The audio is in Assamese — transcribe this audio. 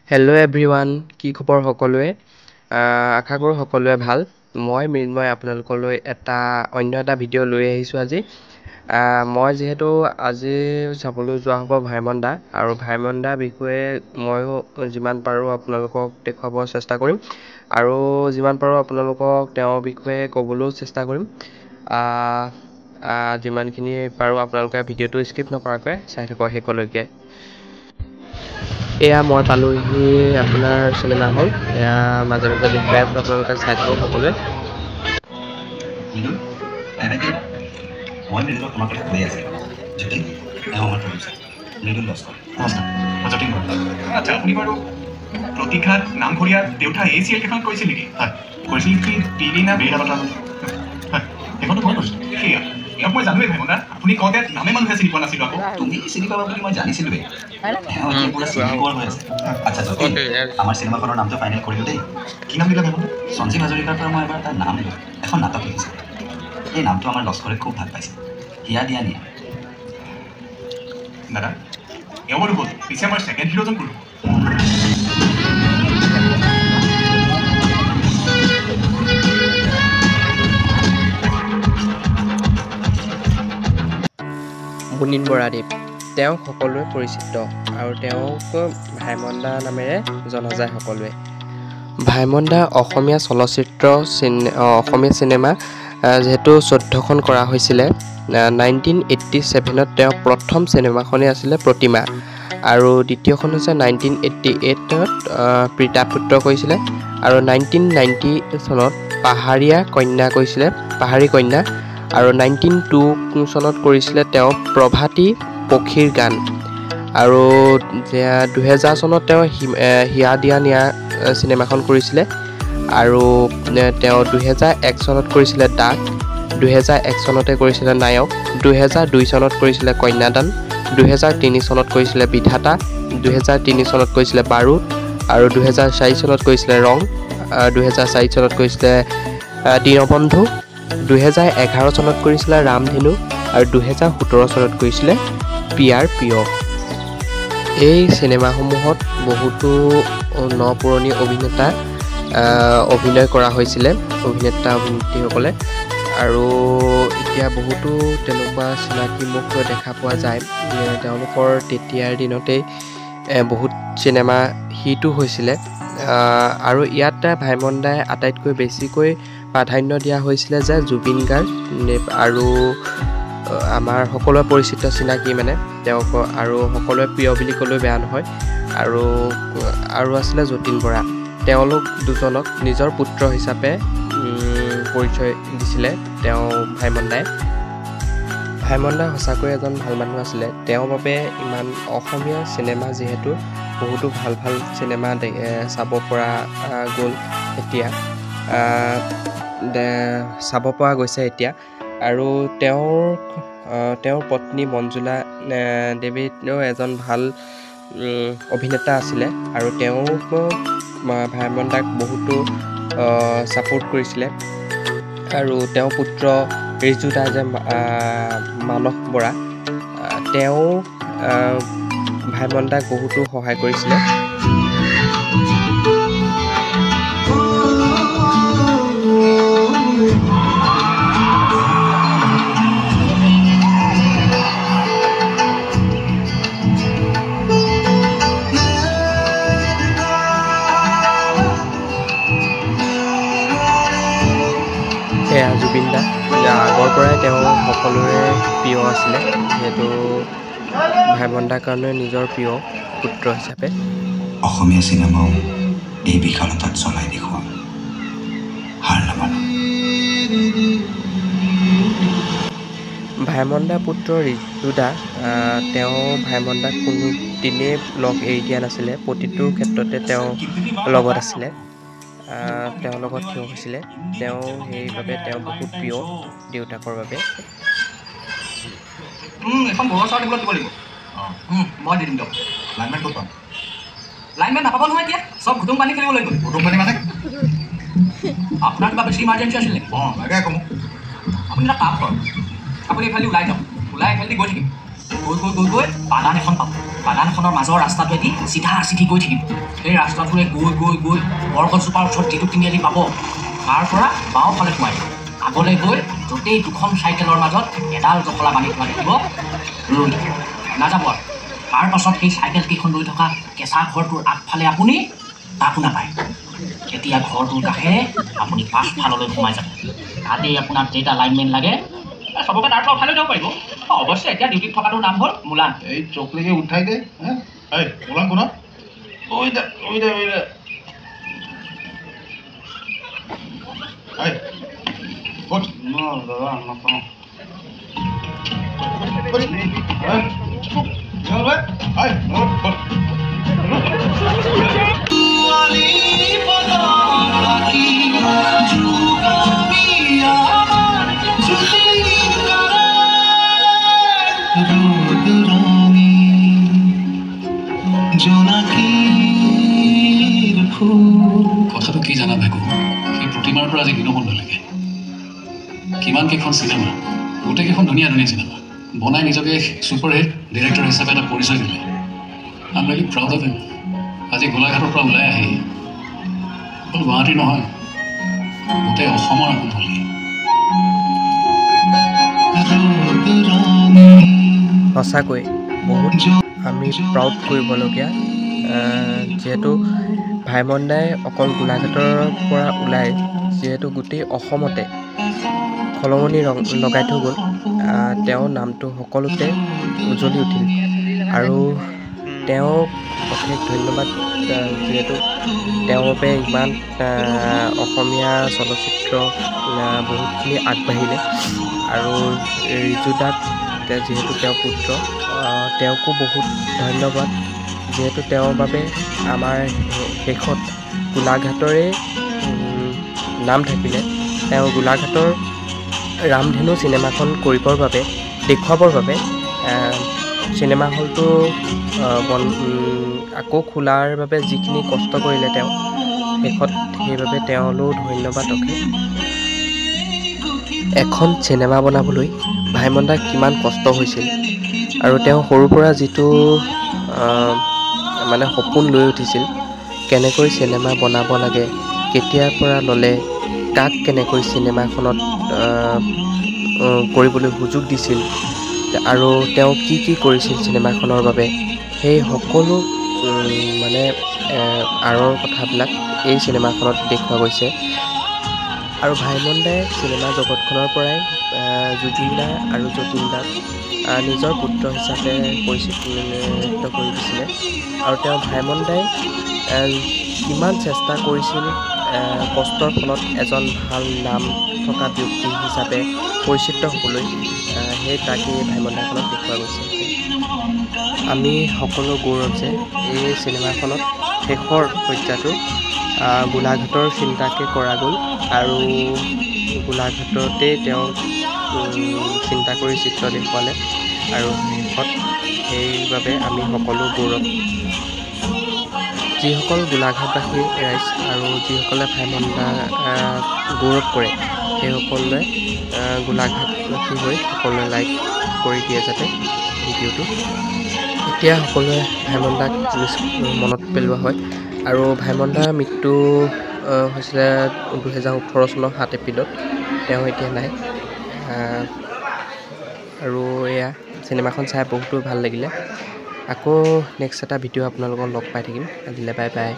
হেল্ল' এভৰিৱান, কি খবৰ সকলোৱে? আশা কৰোঁ সকলোৱে ভাল। মই মৃন্ময় আপোনালোকলৈ অন্য এটা ভিডিঅ' লৈ আহিছোঁ আজি। মই যিহেতু আজি চাবলৈ যোৱা হ'ব ভাইমন দা, আৰু ভাইমন দাৰ বিষয়ে ময়ো যিমান পাৰোঁ আপোনালোকক দেখুৱাব চেষ্টা কৰিম, আৰু যিমান পাৰোঁ আপোনালোকক তেওঁৰ বিষয়ে ক'বলৈও চেষ্টা কৰিম। যিমানখিনি পাৰোঁ আপোনালোকে ভিডিঅ'টো স্কিপ নকৰাকৈ চাই থাকক শেষলৈকে। এয়া মই পালোহি আপোনাৰ চিনেমা হল। এয়া মাজে মাজে দেখুৱাই আছোঁ, আপোনালোকে চাই থাকক সকলোৱে। মই মৃদুলক তোমাৰ কথা কৈ আছিলোঁ। যতীন, তেওঁ আমাৰ প্ৰডিউচাৰ মৃদুল লস্কৰ। যতীন বৰা। আচ্ছা, আপুনি বাৰু প্ৰতীক্ষাত নামঘৰীয়া দেউতা এই চিৰিয়েল কেইখন কৰিছিল নেকি? হয়, কৰিছিল কি পিলি না বেৰা কথা? হয়, সেইখনতো মই কৰিছিলোঁ। সেয়া ইয়াক মই জানোৱেই ভাইমন দা, আপুনি কওঁতে নামে মানুহে চিনি পোৱা নাছিলোঁ। আকৌ তুমি চিনি পাবা বুলি মই জানিছিলোৱেই। তেওঁ এতিয়া পুৰা চিনি পোৱা হৈ আছে। আচ্ছা যতীন, আমাৰ চিনেমাখনৰ নামটো ফাইনেল কৰিলোঁ দেই। কি নাম দিলা ভাইমন? সঞ্জীৱ হাজৰিকাৰ পৰা মই এবাৰ এটা নাম দিলোঁ, এখন নাটক লিখিছিলোঁ। এই নামটো আমাৰ লস্কৰে খুব ভাল পাইছে। হিয়া দিয়া নিয়া। দাদা এওঁ বাৰু হ'ল, পিছে আমাৰ ছেকেণ্ড হিৰোজন কোন? মুনীন বৰাদেৱ। তেওঁ সকলোৱে পৰিচিত, আৰু তেওঁক ভাইমন দা নামেৰে জনা যায় সকলোৱে। ভাইমন দা অসমীয়া অসমীয়া চিনেমা যিহেতু 14খন কৰা হৈছিলে। 1987ত তেওঁ প্ৰথম চিনেমাখনেই আছিলে প্ৰতিমা, আৰু দ্বিতীয়খন হৈছে 1988ত প্ৰীতা পুত্ৰ কৰিছিলে, আৰু 1990 চনত পাহাৰীয়া কন্যা কৰিছিলে, পাহাৰী কন্যা, আৰু 1992 চনত কৰিছিলে তেওঁ প্ৰভাতী পক্ষীৰ গান, আৰু 2000 চনত তেওঁ হিয়া দিয়া নিয়া চিনেমাখন কৰিছিলে, আৰু তেওঁ 2001 চনত কৰিছিলে ডাক, 2001 চনতে কৰিছিলে নায়ক, 2002 চনত কৰিছিলে কন্যাদান, 2003 চনত কৰিছিলে বিধাতা, 2003 চনত কৰিছিলে বাৰুদ, আৰু 2004 চনত কৰিছিলে ৰং, 2004 চনত কৰিছিলে দীনবন্ধু, 2011 চনত কৰিছিলে ৰামধেনু, আৰু 2017 চনত কৰিছিলে পিয়াৰ প্ৰিয়। এই চিনেমাসমূহত বহুতো নপুৰণি অভিনেতা অভিনয় কৰা হৈছিলে, অভিনেত্ৰীসকলে, আৰু এতিয়া বহুতো তেনেকুৱা চিনাকি মুখ দেখা পোৱা যায়। তেওঁলোকৰ তেতিয়াৰ দিনতেই বহুত চিনেমা হিটো হৈছিলে, আৰু ইয়াত ভাইমন দাই আটাইতকৈ বেছিকৈ প্ৰাধান্য দিয়া হৈছিলে যে জুবিন গাৰ্গ, আৰু আমাৰ সকলোৱে পৰিচিত চিনাকি মানে তেওঁক, আৰু সকলোৱে প্ৰিয় বুলি ক'লেও বেয়া নহয়, আৰু আছিলে যতীন বৰা। তেওঁলোক দুজনক নিজৰ পুত্ৰ হিচাপে পৰিচয় দিছিলে তেওঁ ভাইমন দাই। ভাইমন দা সঁচাকৈ এজন ভাল মানুহ আছিলে। তেওঁৰ বাবে ইমান অসমীয়া চিনেমা যিহেতু বহুতো ভাল ভাল চিনেমা চাব পৰা গ'ল, এতিয়া চাব পৰা গৈছে এতিয়া। আৰু তেওঁৰ পত্নী মঞ্জুলা দেৱীও এজন ভাল অভিনেতা আছিলে, আৰু তেওঁ ভাইমন দাক বহুতো ছাপোৰ্ট কৰিছিলে, আৰু তেওঁৰ পুত্ৰ ৰিজু দা যে মানস বৰা, তেওঁ ভাইমন দাক বহুতো সহায় কৰিছিলে। এয়া জুবিন দা, আগৰ পৰাই তেওঁ সকলোৰে প্ৰিয় আছিলে, যিহেতু ভাইমন দাৰ কাৰণে নিজৰ প্ৰিয় পুত্ৰ হিচাপে। অসমীয়া চিনেমাও এই বিশালতাত চলাই দেখুৱাম, হাৰ নামানো। ভাইমন দাৰ পুত্ৰ ৰিজু দা, তেওঁ ভাইমন দাক কোনোদিনেই লগ এৰি দিয়া নাছিলে, প্ৰতিটো ক্ষেত্ৰতে তেওঁ লগত আছিলে, তেওঁৰ লগত থিয় হৈছিলে। তেওঁ সেইবাবে তেওঁ বহুত প্ৰিয় দেউতাকৰ বাবে। এখন বড়ো চাউল দিব লাগিব। মই দি দিম দিয়ক। লাইনমেন ক'ত পাম? লাইনমেন নাপাব নহয় এতিয়া, চব ঘুটুম পানী খেলিব লাগিব। ঘুটুম পানী মানে আপোনাৰ কিবা বেছি ইমাৰ্জেঞ্চি আছিলে? লাগে আকৌ মোক। আপুনি এটা কাম কৰক, আপুনি এইফালে ওলাই যাওক, ওলাই এইফালে গৈ থাকিম, গৈ বাগান এখন পাব। বাগানখনৰ মাজৰ ৰাস্তাটোৱেদি চিধি গৈ থাকিব। সেই ৰাস্তাটোৰে গৈ বৰগছজোপাৰ ওচৰত যিটো তিনিআলি পাব, তাৰ পৰা বাওঁফালে সোমাই আগলৈ গৈ য'তেই দুখন চাইকেলৰ মাজত এডাল জখলা বান্ধি থোৱা দেখিব, ৰৈ নাযাব আৰু। তাৰ পাছত সেই চাইকেলকেইখন ৰৈ থকা কেঁচা ঘৰটোৰ আগফালে আপুনি তাকো নাপায়। এতিয়া ঘৰটোৰ কাষেৰে আপুনি পাছফাললৈ সোমাই যাব। তাতেই আপোনাক যেইটা লাইনমেন লাগে চবকে তাৰ পৰা উঠাই লৈ যাব পাৰিব। অৱশ্যে এতিয়া ডিউটিত থকাটোৰ নাম হ'ল মুলান। এই চকলেকে উঠাই দে। এই মুলান কোন? ওই দে এই ক'ত? দাদা নাপাওঁ। কথাটো কি জানা ভাইকো, সেই প্ৰতিমাৰ পৰা আজি দীনবন্ধলৈকে কিমান কেইখন চিনেমা, গোটেইকেইখন ধুনীয়া চিনেমা বনাই নিজকে ছুপাৰহিট ডিৰেক্টৰ হিচাপে এটা পৰিচয় দিলে। I am really proud of him. আজি গোলাঘাটৰ পৰা ওলাই আহি অকল গুৱাহাটীৰ নহয়, গোটেই অসমৰ আপোন হ'লি। সঁচাকৈ বহুত আমি প্ৰাউড কৰিবলগীয়া, যিহেতু ভাইমন দাই অকল গোলাঘাটৰ পৰা ওলাই যিহেতু গোটেই অসমতে খলঙনি লগাই থৈ গ'ল, তেওঁৰ নামটো সকলোতে উজ্বলি উঠিল। আৰু তেওঁক অশেষ ধন্যবাদ, যিহেতু তেওঁৰ বাবে ইমান অসমীয়া চলচ্চিত্ৰ বহুতখিনি আগবাঢ়িলে। আৰু ৰিজু দাক যিহেতু তেওঁৰ পুত্ৰ, তেওঁকো বহুত ধন্যবাদ, যিহেতু তেওঁৰ বাবে আমাৰ শেষত গোলাঘাটৰে নাম থাকিলে। তেওঁ গোলাঘাটৰ ৰামধেনু চিনেমাখন কৰিবৰ বাবে, দেখুৱাবৰ বাবে চিনেমা হলটো আকৌ খোলাৰ বাবে যিখিনি কষ্ট কৰিলে তেওঁ শেষত, সেইবাবে তেওঁলৈও ধন্যবাদ অশেষ। এখন চিনেমা বনাবলৈ ভাইমন দাৰ কিমান কষ্ট হৈছিল, আৰু তেওঁ সৰুৰ পৰা যিটো মানে সপোন লৈ উঠিছিল, কেনেকৈ চিনেমা বনাব লাগে, কেতিয়াৰ পৰা ল'লে, কাক কেনেকৈ চিনেমাখনত কৰিবলৈ সুযোগ দিছিল, আৰু তেওঁ কি কৰিছিল চিনেমাখনৰ বাবে, সেই সকলো মানে আঁৰৰ কথাবিলাক এই চিনেমাখনত দেখুওৱা গৈছে। আৰু ভাইমন দাই চিনেমা জগতখনৰ পৰাই জুবিন দা আৰু যতীন দাক নিজৰ পুত্ৰ হিচাপে পৰিচিত কৰি দিছিলে। আৰু তেওঁ ভাইমন দাই কিমান চেষ্টা কৰিছিল কষ্টৰ ফলত এজন ভাল নাম থকা ব্যক্তি হিচাপে পৰিচিত হ'বলৈ, সেই তাকেই ভাইমন দাখনত দেখুওৱা গৈছে। আমি সকলো গৌৰৱ যে এই চিনেমাখনত শেষৰ পৰ্যায়টো গোলাঘাটৰ চিন্তাকে কৰা গ'ল, আৰু গোলাঘাটতেই তেওঁ চিন্তা কৰি চিত্ৰ দেখুৱালে। আৰু শেষত সেইবাবে আমি সকলো গৌৰৱ, যিসকল গোলাঘাটবাসী ৰাইজ আৰু যিসকলে ভাইমন দা গৌৰৱ কৰে, সেইসকলে গোলাঘাটবাসী হৈ সকলোৱে লাইক কৰি দিয়ে যাতে ভিডিঅ'টো। এতিয়া সকলোৱে ভাইমন দাক মনত পেলোৱা হয়। আৰু ভাইমন দাৰ মৃত্যু হৈছিলে 2018 চনৰ 7 এপ্ৰিলত। তেওঁ এতিয়া নাই। আৰু এয়া চিনেমাখন চাই বহুতো ভাল লাগিলে। আকৌ নেক্সট এটা ভিডিঅ' আপোনালোকক লগ পাই থাকিম। আজিলৈ বাই বাই।